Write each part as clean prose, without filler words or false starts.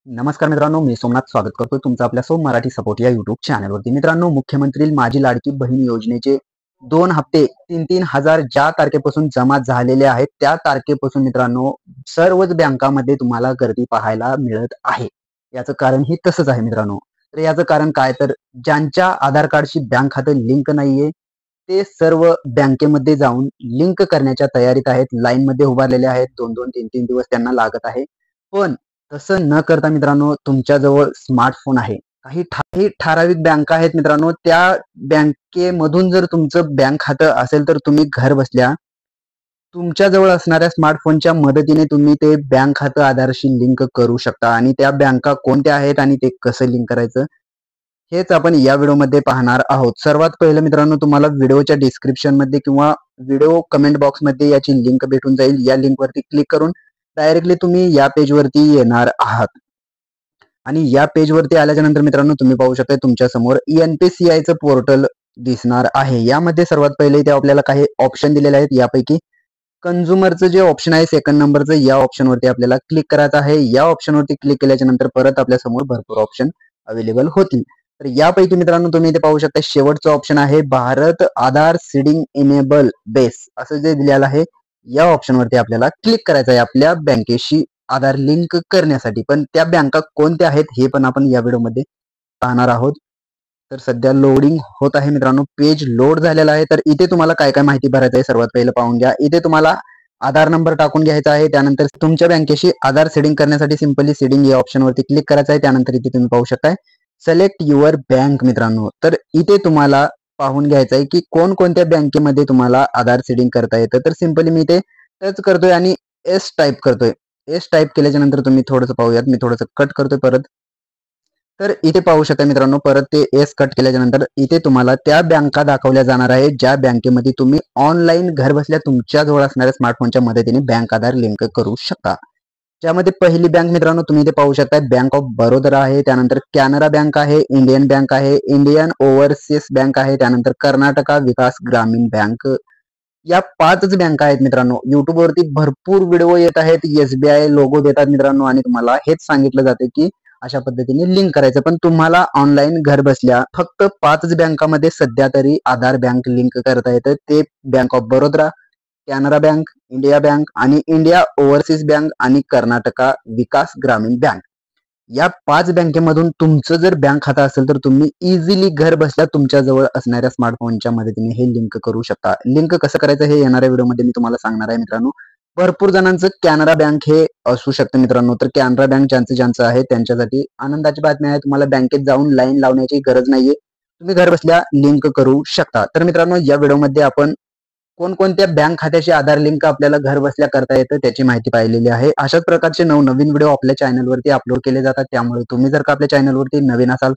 नमस्कार मित्रांनो, मी सोमनाथ स्वागत करतो तुमचं आपल्या सोम मराठी सपोर्ट या युट्यूब चॅनलवरती। मित्रांनो, मुख्यमंत्री माझी लाडकी बहीण योजनेचे 2 हप्ते 3-3 हजार ज्या तारखेपासून जमा झालेले आहेत त्या तारखेपासून मित्रांनो सर्वच बँकामध्ये तुम्हाला गर्दी पाहायला मिळत आहे। याचं कारण ही तसंच आहे मित्रांनो। तर याचं कारण काय, तर ज्यांच्या आधार कार्डशी बँक खातं लिंक नाहीये ते सर्व बँकेमध्ये जाऊन लिंक करण्याच्या तयारीत आहेत, लाईनमध्ये उभारलेले आहेत। 2-2 3-3 दिवस त्यांना लागत आहे। पण तसं न करता मित्रांनो, तुमच्याजवळ स्मार्टफोन आहे, काही ठराविक बँका आहेत मित्रांनो, त्या बँकेमधून जर तुमचं बँक खातं असेल तर तुम्ही घर बसल्या तुमच्याजवळ असणाऱ्या स्मार्टफोनच्या मदतीने तुम्ही ते बँक खातं आधारशी लिंक करू शकता। आणि त्या बँका कोणत्या आहेत आणि ते कसं लिंक करायचं हेच आपण या व्हिडिओमध्ये पाहणार आहोत। सर्वात पहिलं मित्रांनो, तुम्हाला व्हिडिओच्या डिस्क्रिप्शन मध्ये किंवा व्हिडिओ कमेंट बॉक्समध्ये याची लिंक भेटून जाईल। या लिंकवरती क्लिक करून डायरेक्टली तुम्ही या पेजवरती येणार आहात। आणि या पेजवरती आल्याच्या नंतर मित्रांनो तुम्ही पाहू शकता तुमच्या समोर NPCIचं पोर्टल दिसणार आहे। यामध्ये सर्वात पहिले इथे आपल्याला काही ऑप्शन दिलेले आहेत। यापैकी कंझ्युमरचं जे ऑप्शन आहे सेकंड नंबरचं, या ऑप्शनवरती आपल्याला क्लिक करायचं आहे। या ऑप्शनवरती क्लिक केल्याच्या नंतर परत आपल्या समोर भरपूर ऑप्शन अवेलेबल होतील। तर यापैकी मित्रांनो तुम्ही इथे पाहू शकता शेवटचं ऑप्शन आहे भारत आधार सीडिंग इनेबल बेस असं जे दिलेलं आहे। या ऑप्शनवरती आपल्याला क्लिक करायचं आहे आपल्या बँकेशी आधार लिंक करण्यासाठी। पण त्या बँका कोणत्या आहेत हे पण आपण या व्हिडिओमध्ये पाहणार आहोत। तर सध्या लोडिंग होत आहे मित्रांनो, पेज लोड झालेला आहे। तर इथे तुम्हाला काय काय माहिती भरायचं आहे सर्वात पहिलं पाहून घ्या। इथे तुम्हाला आधार नंबर टाकून घ्यायचा आहे। त्यानंतर तुमच्या बँकेशी आधार सीडिंग करण्यासाठी सिंपली सीडिंग या ऑप्शनवरती क्लिक करायचं आहे। त्यानंतर इथे तुम्ही पाहू शकताय सिलेक्ट युअर बँक मित्रांनो। तर इथे तुम्हाला पाहून घ्यायचं आहे की कोणकोणत्या बँकेमध्ये तुम्हाला आधार सीडिंग करता येतं। तर सिंपली मी इथे टच करतोय आणि एस टाईप करतोय। एस टाईप केल्याच्या नंतर तुम्ही थोडंसं पाहूयात, मी थोडंसं कट करतोय परत। तर इथे पाहू शकता मित्रांनो, परत ते एस कट केल्याच्या नंतर इथे तुम्हाला त्या बँका दाखवल्या जाणार आहे ज्या बँकेमध्ये तुम्ही ऑनलाईन घर बसल्या तुमच्या जवळ असणाऱ्या स्मार्टफोनच्या मदतीने बँक आधार लिंक करू शकता। ज्यामध्ये पहिली बँक मित्रांनो तुम्ही इथे पाहू शकता बँक ऑफ बरोदा आहे, त्यानंतर कॅनरा बँक आहे, इंडियन बँक आहे, इंडियन ओव्हरसीज बँक आहे, त्यानंतर कर्नाटका विकास ग्रामीण बँक। या 5च बँका आहेत मित्रांनो। युट्यूब वरती भरपूर व्हिडिओ येत आहेत, SBI लोगो देतात मित्रांनो आणि तुम्हाला हेच सांगितलं जाते की अशा पद्धतीने लिंक करायचं। पण तुम्हाला ऑनलाईन घर बसल्या फक्त 5च बँकामध्ये सध्या तरी आधार बँक लिंक करता येतं। ते bank of Baroda, Canara bank, India bank आणि इंडिया ओव्हरसीज बँक आणि कर्नाटका विकास ग्रामीण बँक। या 5 बँकेमधून तुमचं जर बँक खातं असेल तर तुम्ही इझिली घर बसल्या तुमच्या जवळ असणाऱ्या स्मार्टफोनच्या मदतीने हे लिंक करू शकता। लिंक कसं करायचं हे येणाऱ्या व्हिडिओमध्ये मी तुम्हाला सांगणार आहे मित्रांनो। भरपूर जणांचं कॅनरा बँक हे असू शकतं मित्रांनो। तर कॅनरा बँक ज्यांचं आहे त्यांच्यासाठी आनंदाची बातमी आहे, तुम्हाला बँकेत जाऊन लाईन लावण्याची गरज नाहीये, तुम्ही घर बसल्या लिंक करू शकता। तर मित्रांनो या व्हिडिओमध्ये आपण कोणकोणत्या बँक खात्याशी आधार लिंक आपल्याला घर बसल्या करता येतं त्याची माहिती पाहिलेली आहे। अशाच प्रकारचे नवनवीन व्हिडिओ आपल्या चॅनलवरती अपलोड केले जातात, त्यामुळे तुम्ही जर का आपल्या चॅनलवरती नवीन असाल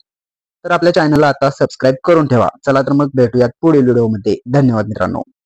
तर आपल्या चॅनलला आता सबस्क्राईब करून ठेवा। चला तर मग भेटूयात पुढील व्हिडिओमध्ये। धन्यवाद मित्रांनो।